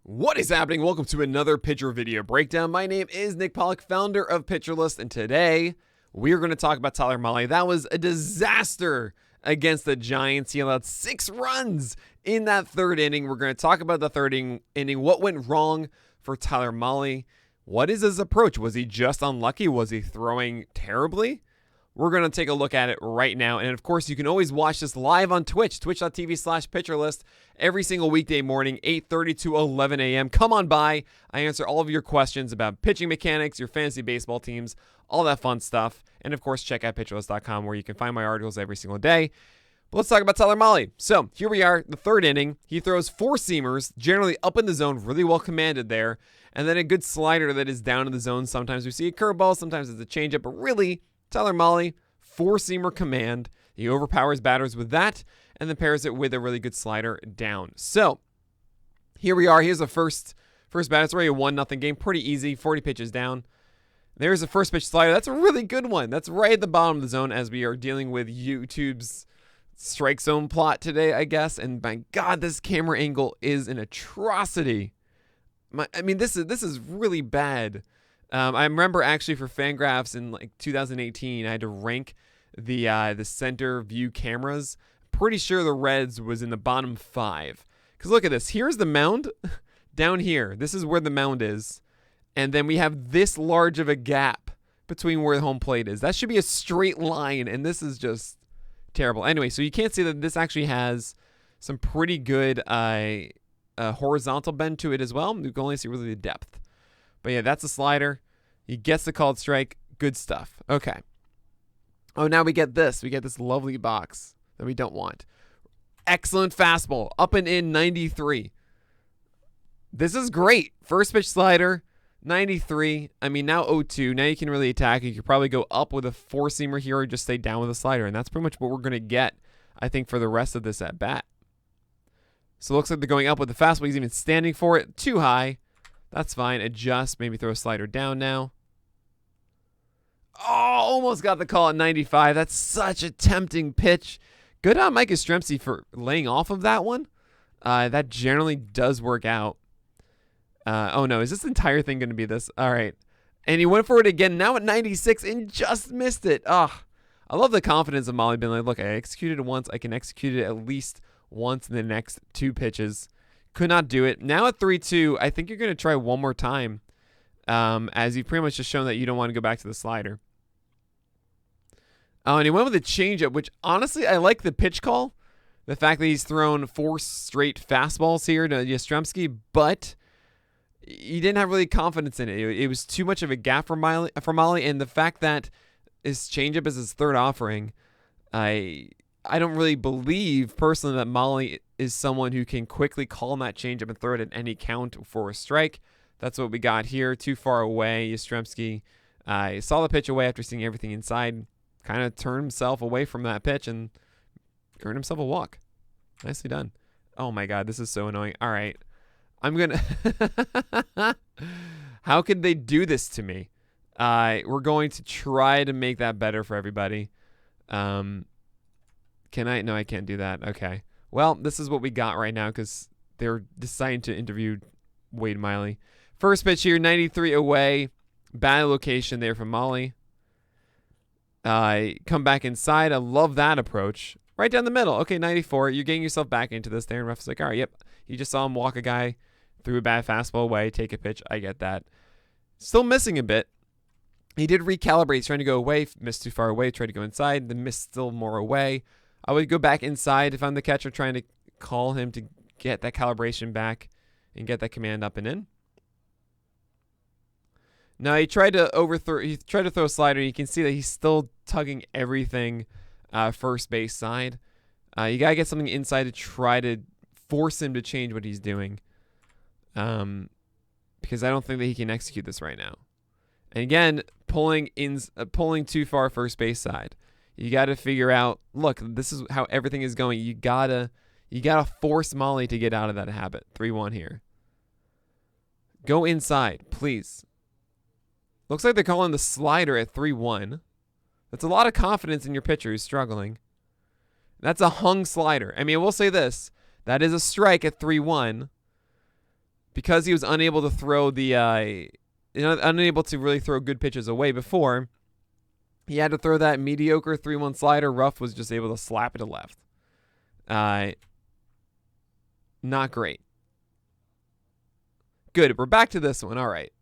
What is happening? Welcome to another pitcher video breakdown. My name is Nick Pollack, founder of Pitcher List, and today we're going to talk about Tyler Mahle. That was a disaster against the Giants. He allowed 6 runs in that third inning. We're going to talk about the third inning, what went wrong for Tyler Mahle. What is his approach? Was he just unlucky? Was he throwing terribly? We're going to take a look at it right now. And of course, you can always watch this live on Twitch, twitch.tv/pitcherlist, every single weekday morning, 8:30 to 11 a.m. Come on by. I answer all of your questions about pitching mechanics, your fantasy baseball teams, all that fun stuff. And of course, check out pitcherlist.com where you can find my articles every single day. But let's talk about Tyler Mahle. So here we are, the third inning. He throws 4 seamers, generally up in the zone, really well commanded there. And then a good slider that is down in the zone. Sometimes we see a curveball, sometimes it's a changeup, but really, Tyler Mahle, 4-seamer command. He overpowers batters with that and then pairs it with a really good slider down. So here we are. Here's the first bat. It's already a 1-0 game. Pretty easy. 40 pitches down. There's a first pitch slider. That's a really good one. That's right at the bottom of the zone as we are dealing with YouTube's strike zone plot today, I guess. And my God, this camera angle is an atrocity. This is really bad. I remember actually for Fangraphs in like 2018, I had to rank the center view cameras. Pretty sure the Reds was in the bottom 5. Because look at this. Here's the mound down here. This is where the mound is. And then we have this large of a gap between where the home plate is. That should be a straight line, and this is just terrible. Anyway, so you can't see that this actually has some pretty good horizontal bend to it as well. You can only see really the depth. But yeah, that's a slider. He gets the called strike. Good stuff. Okay. Oh, now we get this. We get this lovely box that we don't want. Excellent fastball. Up and in, 93. This is great. First pitch slider, 93. Now 0-2. Now you can really attack. You could probably go up with a 4-seamer here or just stay down with a slider. And that's pretty much what we're going to get, I think, for the rest of this at bat. So it looks like they're going up with the fastball. He's even standing for it. Too high. That's fine. Adjust. Maybe throw a slider down now. Oh, almost got the call at 95. That's such a tempting pitch. Good on Mike Yastrzemski for laying off of that one. That generally does work out. Oh, no. Is this entire thing going to be this? All right. And he went for it again, now at 96, and just missed it. I love the confidence of Mahle being like, look, I executed it once. I can execute it at least once in the next 2 pitches. Could not do it. Now at 3-2, I think you're going to try one more time, as you've pretty much just shown that you don't want to go back to the slider. Oh, and he went with a changeup, which honestly, I like the pitch call. The fact that he's thrown 4 straight fastballs here to Yastrzemski, but he didn't have really confidence in it. It was too much of a gap for Mahle, and the fact that his changeup is his third offering, I don't really believe personally that Mahle is someone who can quickly call that changeup and throw it at any count for a strike. That's what we got here. Too far away. Yastrzemski saw the pitch away after seeing everything inside. Kind of turned himself away from that pitch and earned himself a walk. Nicely done. Oh my God, this is so annoying. All right. I'm going to... How could they do this to me? We're going to try to make that better for everybody. Can I? No, I can't do that. Okay. Well, this is what we got right now because they're deciding to interview Wade Miley. First pitch here, 93 away. Bad location there from Mahle. Come back inside. I love that approach. Right down the middle. Okay, 94. You're getting yourself back into this there. And ref's like, all right, yep. You just saw him walk a guy, threw a bad fastball away, take a pitch. I get that. Still missing a bit. He did recalibrate. He's trying to go away. Missed too far away. Tried to go inside. Then missed still more away. I would go back inside if I'm the catcher trying to call him to get that calibration back and get that command up and in. Now he tried to overthrow. He tried to throw a slider. You can see that he's still tugging everything first base side. You gotta get something inside to try to force him to change what he's doing. Because I don't think that he can execute this right now. And again, pulling too far first base side. You got to figure out, look, this is how everything is going. You gotta force Mahle to get out of that habit. 3-1 here. Go inside, please. Looks like they're calling the slider at 3-1. That's a lot of confidence in your pitcher who's struggling. That's a hung slider. I mean, we'll say this. That is a strike at 3-1. because he was unable to throw unable to really throw good pitches away before, he had to throw that mediocre 3-1 slider. Ruff was just able to slap it to left. Not great. Good. We're back to this one. All right.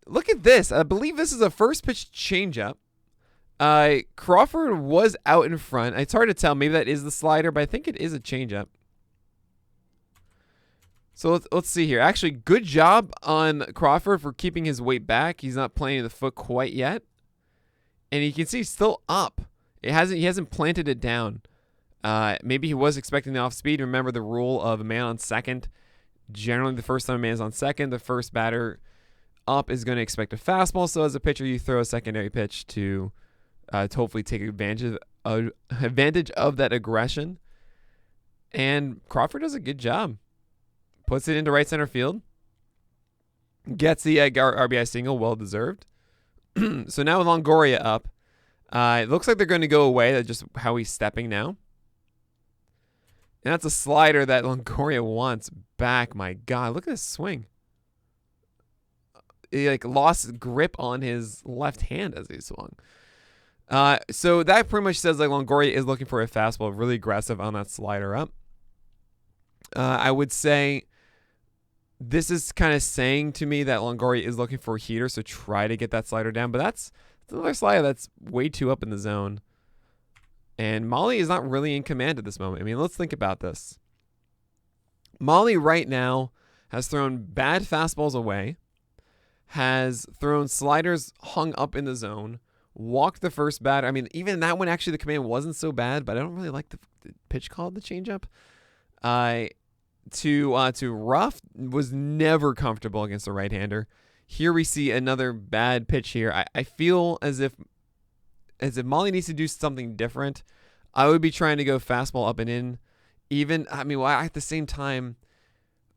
Look at this. I believe this is a first pitch changeup. Crawford was out in front. It's hard to tell. Maybe that is the slider, but I think it is a changeup. So let's see here. Actually, good job on Crawford for keeping his weight back. He's not planting the foot quite yet. And you can see he's still up. He hasn't planted it down. Maybe he was expecting the off speed. Remember the rule of a man on second. Generally, the first time a man is on second, the first batter up is going to expect a fastball. So as a pitcher, you throw a secondary pitch to hopefully take advantage of that aggression. And Crawford does a good job. Puts it into right center field. Gets the RBI single, well deserved. So now with Longoria up, it looks like they're going to go away. That's just how he's stepping now. And that's a slider that Longoria wants back. My God, look at this swing. He lost grip on his left hand as he swung. So that pretty much says Longoria is looking for a fastball, really aggressive on that slider up. I would say this is kind of saying to me that Longoria is looking for a heater, so try to get that slider down. But that's another slider that's way too up in the zone. And Mahle is not really in command at this moment. I mean, let's think about this. Mahle right now has thrown bad fastballs away, has thrown sliders hung up in the zone, walked the first batter. I mean, even that one, actually, the command wasn't so bad, but I don't really like the pitch called the changeup. To Ruff was never comfortable against a right-hander. Here we see another bad pitch here. I feel as if Mahle needs to do something different. I would be trying to go fastball up and in. At the same time,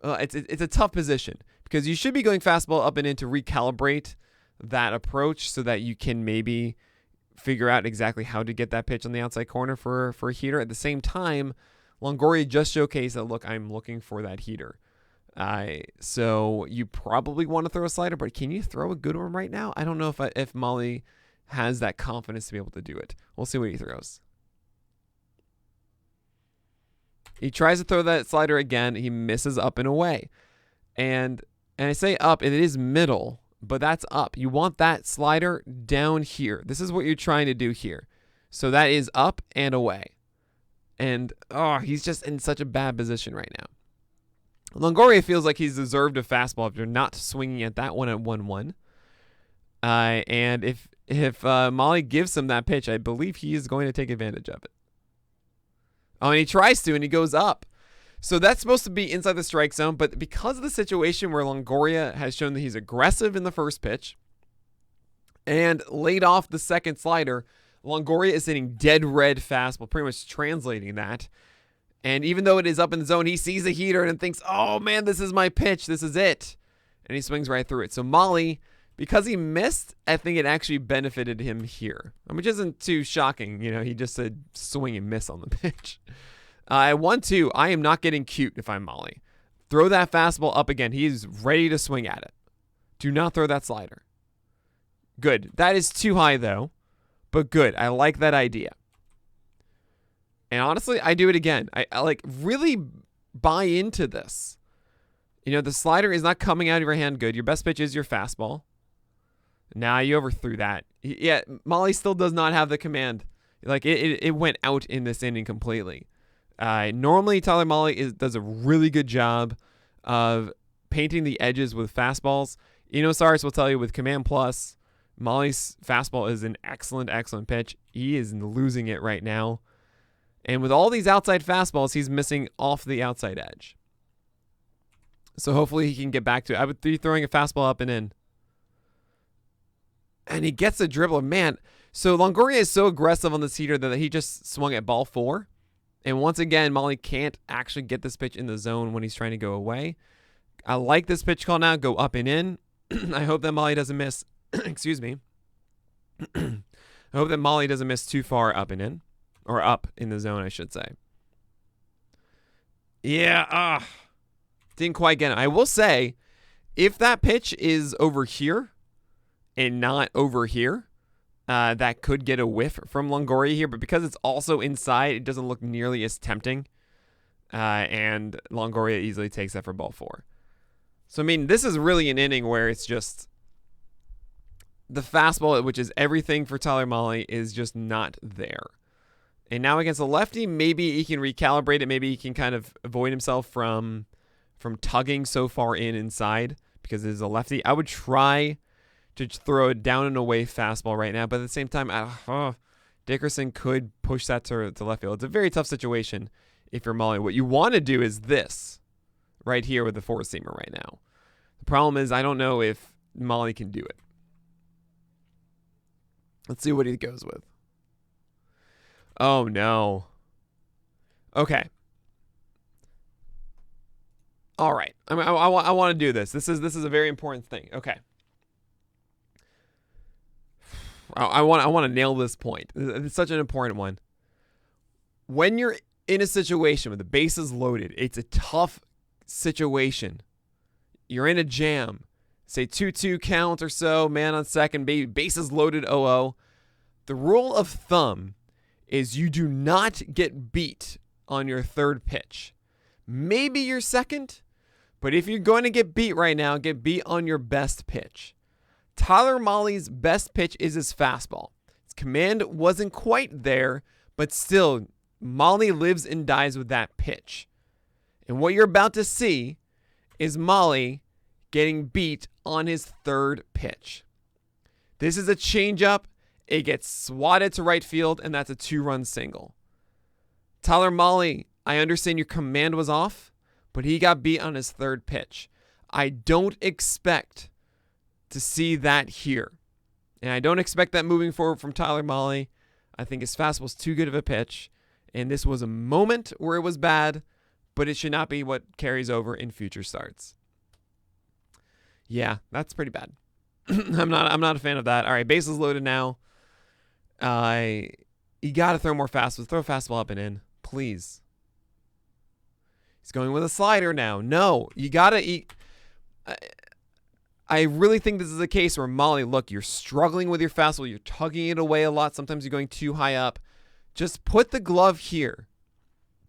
it's a tough position because you should be going fastball up and in to recalibrate that approach so that you can maybe figure out exactly how to get that pitch on the outside corner for a heater. At the same time, Longoria just showcased that, look, I'm looking for that heater. So you probably want to throw a slider, but can you throw a good one right now? I don't know if Mahle has that confidence to be able to do it. We'll see what he throws. He tries to throw that slider again. He misses up and away. And I say up, and it is middle, but that's up. You want that slider down here. This is what you're trying to do here. So that is up and away. And, he's just in such a bad position right now. Longoria feels like he's deserved a fastball if you're not swinging at that one at 1-1. And if Mahle gives him that pitch, I believe he is going to take advantage of it. Oh, and he tries to, and he goes up. So that's supposed to be inside the strike zone, but because of the situation where Longoria has shown that he's aggressive in the first pitch and laid off the second slider, Longoria is hitting dead red fastball, pretty much translating that. And even though it is up in the zone, he sees a heater and thinks, oh, man, this is my pitch. This is it. And he swings right through it. So Mahle, because he missed, I think it actually benefited him here, which isn't too shocking. He just said swing and miss on the pitch. At 1-2, I am not getting cute if I'm Mahle. Throw that fastball up again. He's ready to swing at it. Do not throw that slider. Good. That is too high, though. But good. I like that idea. And honestly, I do it again. I really buy into this. The slider is not coming out of your hand good. Your best pitch is your fastball. Nah, you overthrew that. Yeah, Mahle still does not have the command. It went out in this inning completely. Normally, Tyler Mahle does a really good job of painting the edges with fastballs. Cyrus will tell you with Command Plus, Mahle's fastball is an excellent, excellent pitch. He is losing it right now. And with all these outside fastballs, he's missing off the outside edge. So hopefully he can get back to it. I would be throwing a fastball up and in. And he gets a dribbler. Man, so Longoria is so aggressive on this heater that he just swung at ball 4. And once again, Mahle can't actually get this pitch in the zone when he's trying to go away. I like this pitch call now. Go up and in. I hope that Mahle doesn't miss. Excuse me. I hope that Mahle doesn't miss too far up and in. Or up in the zone, I should say. Yeah, Didn't quite get it. I will say, if that pitch is over here and not over here, that could get a whiff from Longoria here. But because it's also inside, it doesn't look nearly as tempting. And Longoria easily takes that for ball 4. So, I mean, this is really an inning where it's just the fastball, which is everything for Tyler Mahle, is just not there. And now against a lefty, maybe he can recalibrate it. Maybe he can kind of avoid himself from tugging so far inside because it is a lefty. I would try to throw a down and away fastball right now, but at the same time, Dickerson could push that to left field. It's a very tough situation if you're Mahle. What you want to do is this right here with the four-seamer right now. The problem is I don't know if Mahle can do it. Let's see what he goes with. Oh, no. Okay. All right. I mean, I want to do this. This is a very important thing. Okay. I want to nail this point. It's such an important one. When you're in a situation with the bases loaded, it's a tough situation. You're in a jam. Say 2-2 count or so, man on second, bases loaded 0-0. The rule of thumb is you do not get beat on your third pitch. Maybe your second, but if you're going to get beat right now, get beat on your best pitch. Tyler Mahle's best pitch is his fastball. His command wasn't quite there, but still, Mahle lives and dies with that pitch. And what you're about to see is Mahle getting beat on his third pitch. This is a changeup. It gets swatted to right field, and that's a 2-run single. Tyler Mahle, I understand your command was off, but he got beat on his third pitch. I don't expect to see that here. And I don't expect that moving forward from Tyler Mahle. I think his fastball was too good of a pitch, and this was a moment where it was bad, but it should not be what carries over in future starts. Yeah, that's pretty bad. I'm not a fan of that. All right, bases loaded now. You got to throw more fastballs. Throw a fastball up and in, please. He's going with a slider now. No, you got to eat. I really think this is a case where Mahle, look, you're struggling with your fastball. You're tugging it away a lot. Sometimes you're going too high up. Just put the glove here.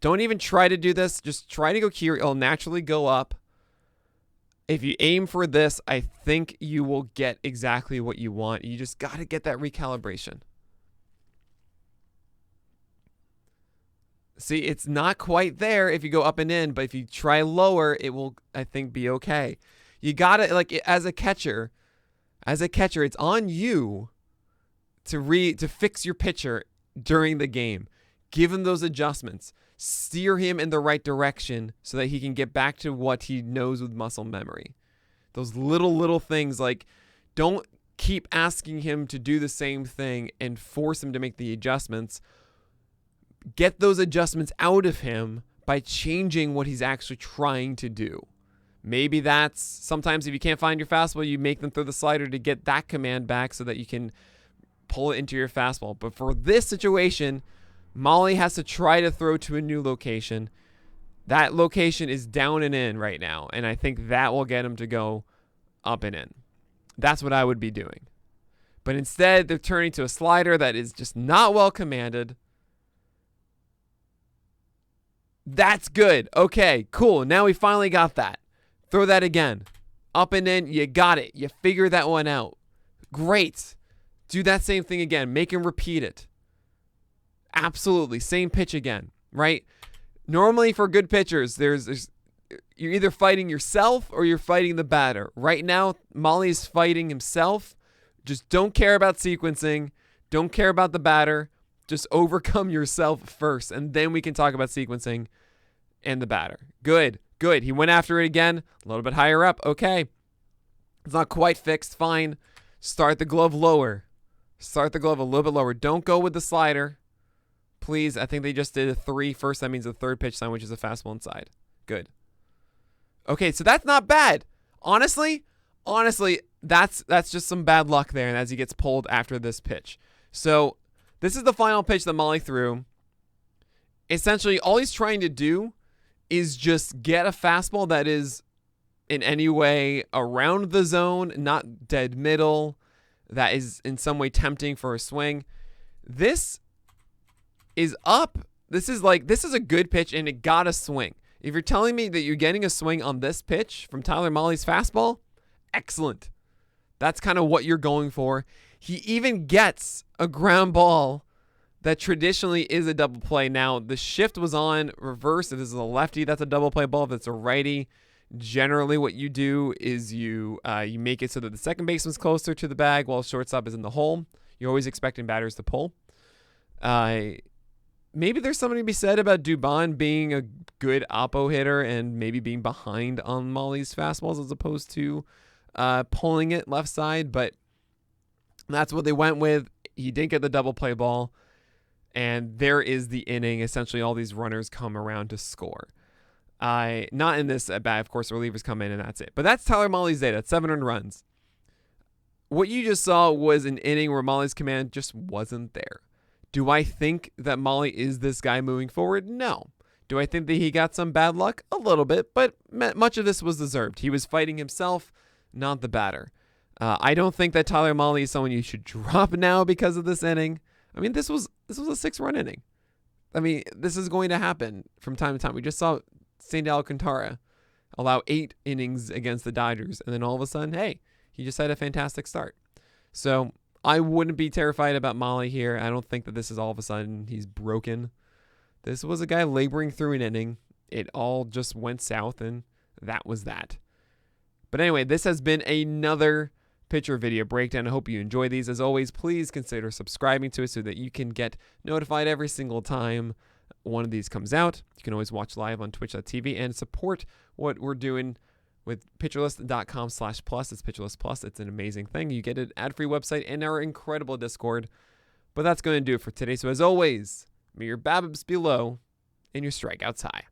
Don't even try to do this. Just try to go here. It'll naturally go up. If you aim for this, I think you will get exactly what you want. You just got to get that recalibration. See, it's not quite there if you go up and in, but if you try lower, it will, I think, be okay. You got to, like, as a catcher, it's on you to fix your pitcher during the game. Give him those adjustments. Steer him in the right direction so that he can get back to what he knows with muscle memory. Those little things, like, don't keep asking him to do the same thing and force him to make the adjustments. Get those adjustments out of him by changing what he's actually trying to do. Maybe that's sometimes if you can't find your fastball, you make them throw the slider to get that command back so that you can pull it into your fastball. But for this situation, Mahle has to try to throw to a new location. That location is down and in right now, and I think that will get him to go up and in. That's what I would be doing. But instead, they're turning to a slider that is just not well commanded. That's good. Okay, cool. Now we finally got that. Throw that again. Up and in. You got it. You figure that one out. Great. Do that same thing again. Make him repeat it. Absolutely. Same pitch again, right? Normally for good pitchers, there's you're either fighting yourself or you're fighting the batter. Right now, Mahle's fighting himself. Just don't care about sequencing. Don't care about the batter. Just overcome yourself first, and then we can talk about sequencing and the batter. Good. He went after it again, a little bit higher up. Okay. It's not quite fixed. Fine. Start the glove lower. Start the glove a little bit lower. Don't go with the slider. Please. I think they just did a 3 first. That means the third pitch sign, which is a fastball inside. Good. Okay, so that's not bad. Honestly, that's just some bad luck there, and as he gets pulled after this pitch. So this is the final pitch that Mahle threw. Essentially, all he's trying to do is just get a fastball that is in any way around the zone, not dead middle, that is in some way tempting for a swing. This is up. This is a good pitch, and it got a swing. If you're telling me that you're getting a swing on this pitch from Tyler Mahle's fastball, excellent. That's kind of what you're going for. He even gets a ground ball that traditionally is a double play. Now, the shift was on reverse. If this is a lefty, that's a double play ball. If it's a righty, generally what you do is you make it so that the second baseman's closer to the bag while shortstop is in the hole. You're always expecting batters to pull. Maybe there's something to be said about Dubon being a good oppo hitter and maybe being behind on Mahle's fastballs as opposed to pulling it left side, but that's what they went with. He didn't get the double play ball, and there is the inning. Essentially, all these runners come around to score. Not in this at bat, of course, relievers come in and that's it. But that's Tyler Mahle's day. That's 7 earned runs. What you just saw was an inning where Mahle's command just wasn't there. Do I think that Mahle is this guy moving forward? No. Do I think that he got some bad luck? A little bit, but much of this was deserved. He was fighting himself, not the batter. I don't think that Tyler Mahle is someone you should drop now because of this inning. I mean, this was a 6-run inning. I mean, this is going to happen from time to time. We just saw Sandy Alcantara allow 8 innings against the Dodgers, and then all of a sudden, hey, he just had a fantastic start. So I wouldn't be terrified about Mahle here. I don't think that this is all of a sudden he's broken. This was a guy laboring through an inning. It all just went south, and that was that. But anyway, this has been another pitcher video breakdown. I hope you enjoy these. As always, please consider subscribing to it so that you can get notified every single time one of these comes out. You can always watch live on twitch.tv and support what we're doing with pitcherlist.com/plus. It's Pitcherlist Plus. It's an amazing thing. You get an ad-free website and our incredible Discord. But that's going to do it for today. So as always, may your BABIPs be low and your strikeouts high.